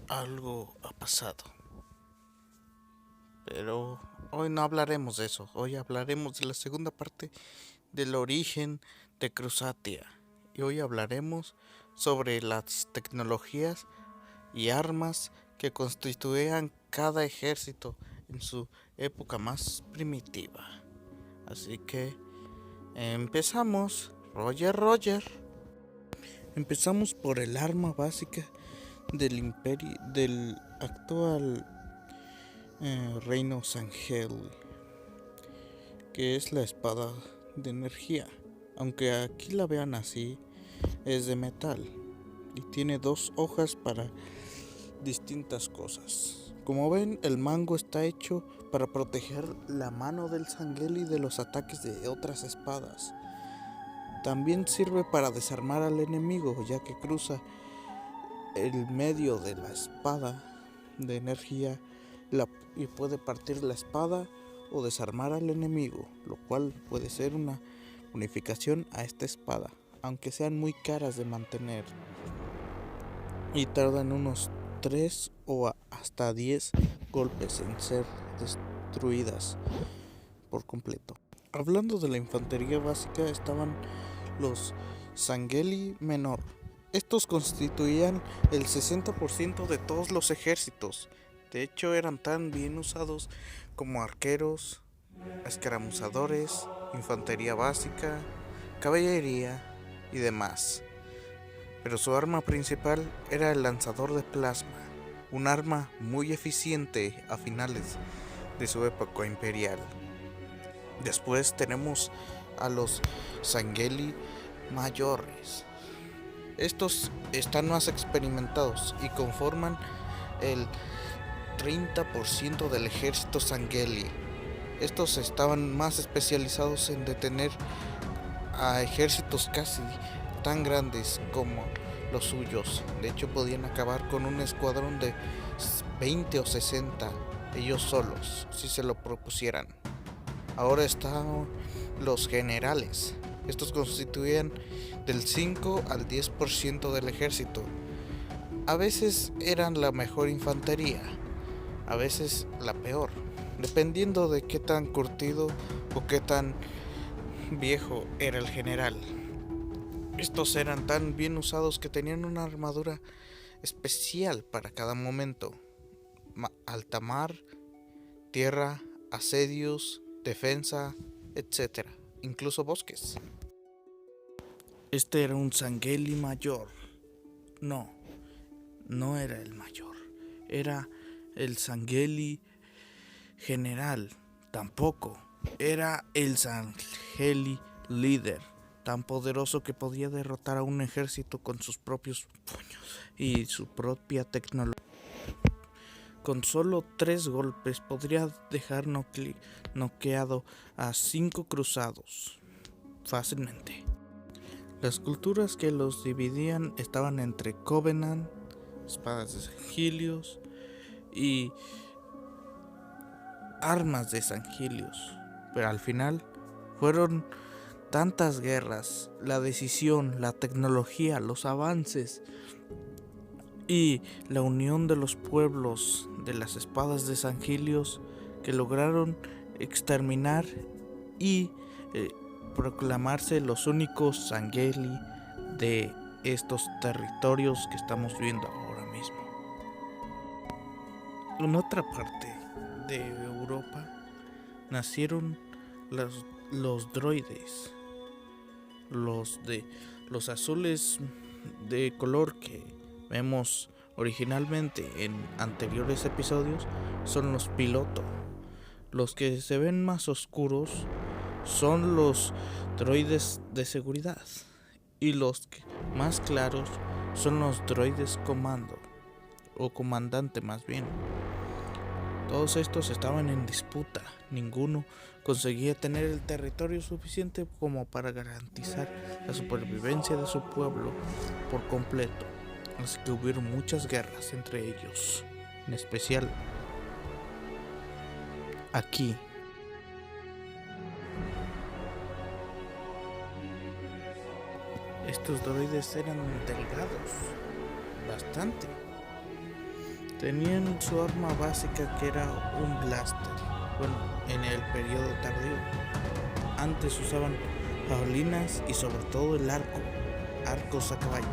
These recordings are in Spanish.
Algo ha pasado, pero hoy no hablaremos de eso. Hoy hablaremos de la segunda parte del origen de Crusatia. Y hoy hablaremos sobre las tecnologías y armas que constituían cada ejército en su época más primitiva. Así que empezamos. Roger. Empezamos por el arma básica del imperio del actual reino Sangheili, que es la espada de energía. Aunque aquí la vean así, es de metal y tiene dos hojas para distintas cosas. Como ven, el mango está hecho para proteger la mano del Sangheili de los ataques de otras espadas. También sirve para desarmar al enemigo, ya que cruza el medio de la espada de energía y puede partir la espada o desarmar al enemigo, lo cual puede ser una bonificación a esta espada, aunque sean muy caras de mantener y tardan unos 3 o hasta 10 golpes en ser destruidas por completo. Hablando de la infantería básica, estaban los Sangheili menor. Estos constituían el 60% de todos los ejércitos. De hecho, eran tan bien usados como arqueros, escaramuzadores, infantería básica, caballería y demás. Pero su arma principal era el lanzador de plasma, un arma muy eficiente a finales de su época imperial. Después tenemos a los Sangheili mayores. Estos están más experimentados y conforman el 30% del ejército Sangheili. Estos estaban más especializados en detener a ejércitos casi tan grandes como los suyos. De hecho, podían acabar con un escuadrón de 20 o 60 ellos solos, si se lo propusieran. Ahora están los generales. Estos constituían del 5 al 10% del ejército. A veces eran la mejor infantería, a veces la peor, dependiendo de qué tan curtido o qué tan viejo era el general. Estos eran tan bien usados que tenían una armadura especial para cada momento: alta mar, tierra, asedios, defensa, etc. Incluso bosques. Este era un Sangheili mayor. No, no era el mayor. Era el Sangheili general. Tampoco. Era el Sangheili líder, tan poderoso que podía derrotar a un ejército con sus propios puños y su propia tecnología. Con solo 3 golpes podría dejar noqueado a 5 cruzados fácilmente. Las culturas que los dividían estaban entre Covenant, espadas de Sangelios y armas de Sangelios. Pero al final fueron tantas guerras, la decisión, la tecnología, los avances y la unión de los pueblos de las espadas de Sangelios que lograron exterminar y proclamarse los únicos Sangheili de estos territorios que estamos viendo ahora mismo. En otra parte de Europa nacieron los droides, los azules de color que vemos originalmente en anteriores episodios son los piloto. Los que se ven más oscuros son los droides de seguridad y los más claros son los droides comando o comandante más bien. Todos estos estaban en disputa, ninguno conseguía tener el territorio suficiente como para garantizar la supervivencia de su pueblo por completo, así que hubieron muchas guerras entre ellos, en especial aquí. Estos droides eran delgados, bastante, Tenían su arma básica, que era un blaster. Bueno, en el periodo tardío. Antes usaban jabalinas y sobre todo el arcos a caballos.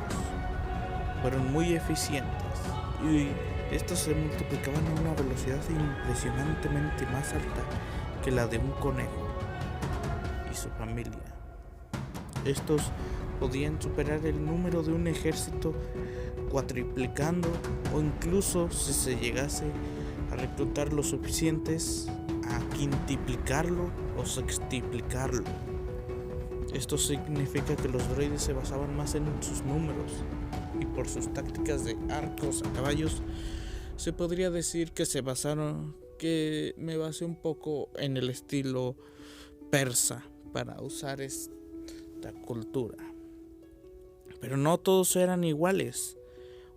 Fueron muy eficientes y estos se multiplicaban a una velocidad impresionantemente más alta que la de un conejo y su familia. Estos podían superar el número de un ejército cuatriplicando, o incluso, si se llegase a reclutar los suficientes, a quintuplicarlo o sextuplicarlo. Esto significa que los droides se basaban más en sus números, y por sus tácticas de arcos a caballos se podría decir que me basé un poco en el estilo persa para usar esta cultura. Pero no todos eran iguales.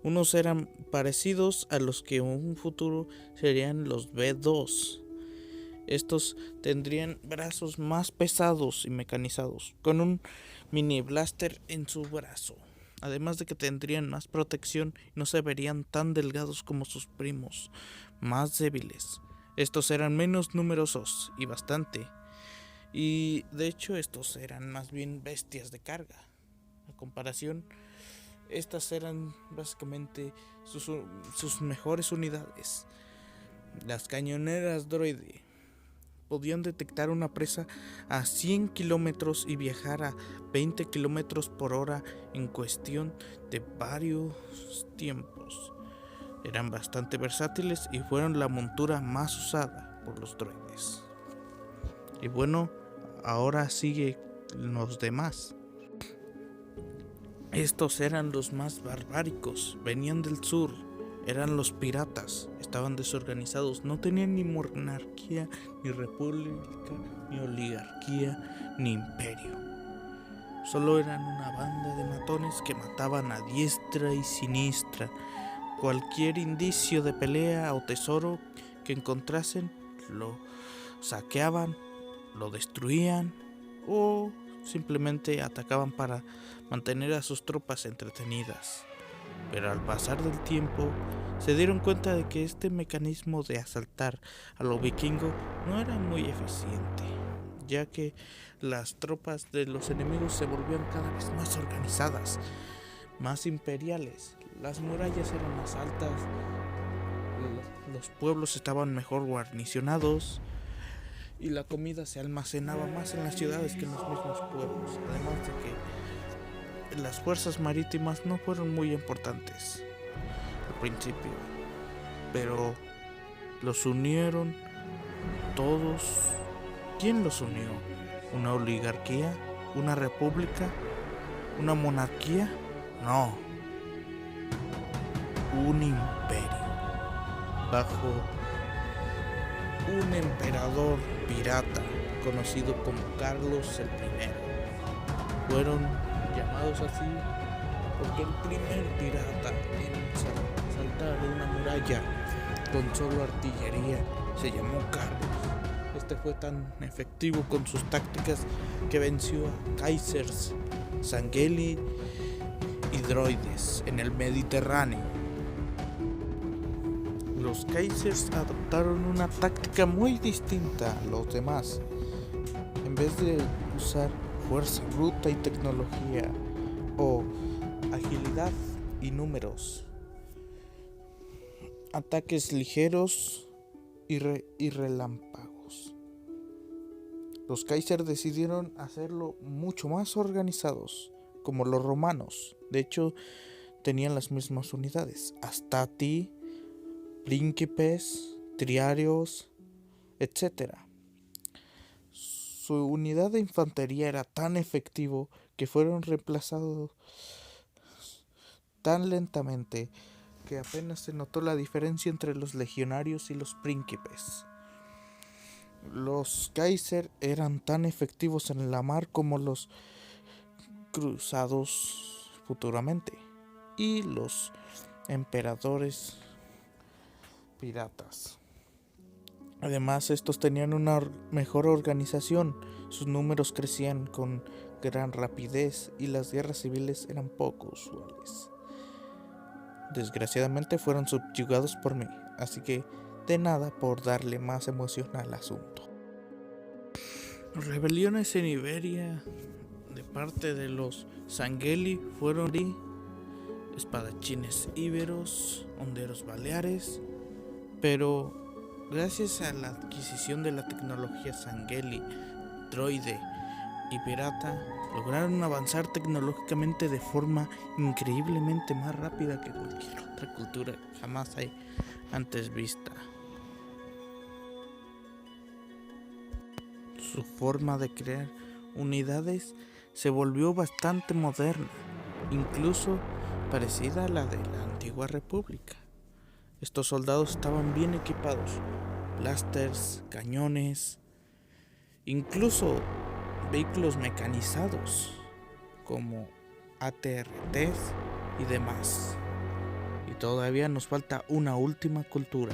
Unos eran parecidos a los que en un futuro serían los B2. Estos tendrían brazos más pesados y mecanizados, con un mini blaster en su brazo. Además de que tendrían más protección y no se verían tan delgados como sus primos, más débiles. Estos eran menos numerosos y bastante. Y de hecho estos eran más bien bestias de carga. A comparación, estas eran básicamente sus mejores unidades. Las cañoneras droide podían detectar una presa a 100 kilómetros y viajar a 20 kilómetros por hora en cuestión de varios tiempos. Eran bastante versátiles y fueron la montura más usada por los droides. Y bueno, ahora sigue los demás. Estos eran los más barbáricos, venían del sur, eran los piratas, estaban desorganizados, no tenían ni monarquía, ni república, ni oligarquía, ni imperio. Solo eran una banda de matones que mataban a diestra y siniestra. Cualquier indicio de pelea o tesoro que encontrasen lo saqueaban, lo destruían o simplemente atacaban para mantener a sus tropas entretenidas. Pero al pasar del tiempo se dieron cuenta de que este mecanismo de asaltar a lo vikingo no era muy eficiente, ya que las tropas de los enemigos se volvían cada vez más organizadas, más imperiales. Las murallas eran más altas, los pueblos estaban mejor guarnicionados y la comida se almacenaba más en las ciudades que en los mismos pueblos. Además de que las fuerzas marítimas no fueron muy importantes al principio, pero los unieron todos. ¿Quién los unió? ¿Una oligarquía? ¿Una república? ¿Una monarquía? No, un imperio bajo un emperador pirata conocido como Carlos el I. Fueron llamados así porque el primer pirata en saltar una muralla con solo artillería se llamó Carlos. Este fue tan efectivo con sus tácticas que venció a kaisers, sangheili y droides en el Mediterráneo. Los kaisers adoptaron una táctica muy distinta a los demás. En vez de usar fuerza bruta y tecnología o agilidad y números, ataques ligeros y relámpagos. Los kaisers decidieron hacerlo mucho más organizados, como los romanos. De hecho, tenían las mismas unidades: astati, príncipes, triarios, etc. Su unidad de infantería era tan efectivo que fueron reemplazados tan lentamente que apenas se notó la diferencia entre los legionarios y los príncipes. Los Kaiser eran tan efectivos en la mar como los cruzados futuramente, y los emperadores piratas. Además, estos tenían una mejor organización, sus números crecían con gran rapidez y las guerras civiles eran poco usuales. desgraciadamente fueron subyugados por mí, así que de nada por darle más emoción al asunto. Rebeliones en Iberia de parte de los Sangeli fueron espadachines íberos, honderos baleares, pero gracias a la adquisición de la tecnología Sangeli, droide y pirata, lograron avanzar tecnológicamente de forma increíblemente más rápida que cualquier otra cultura jamás antes vista. Su forma de crear unidades se volvió bastante moderna, incluso parecida a la de la antigua república. Estos soldados estaban bien equipados, blasters, cañones, incluso vehículos mecanizados como AT-RTs y demás. Y todavía nos falta una última cultura.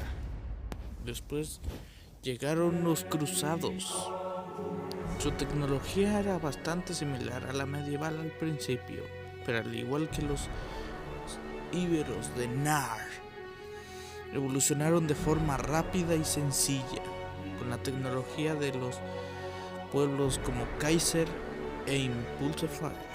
Después llegaron los cruzados. Su tecnología era bastante similar a la medieval al principio, pero al igual que los íberos de Nar, evolucionaron de forma rápida y sencilla, con la tecnología de los pueblos como Kaiser e Impulse Fire.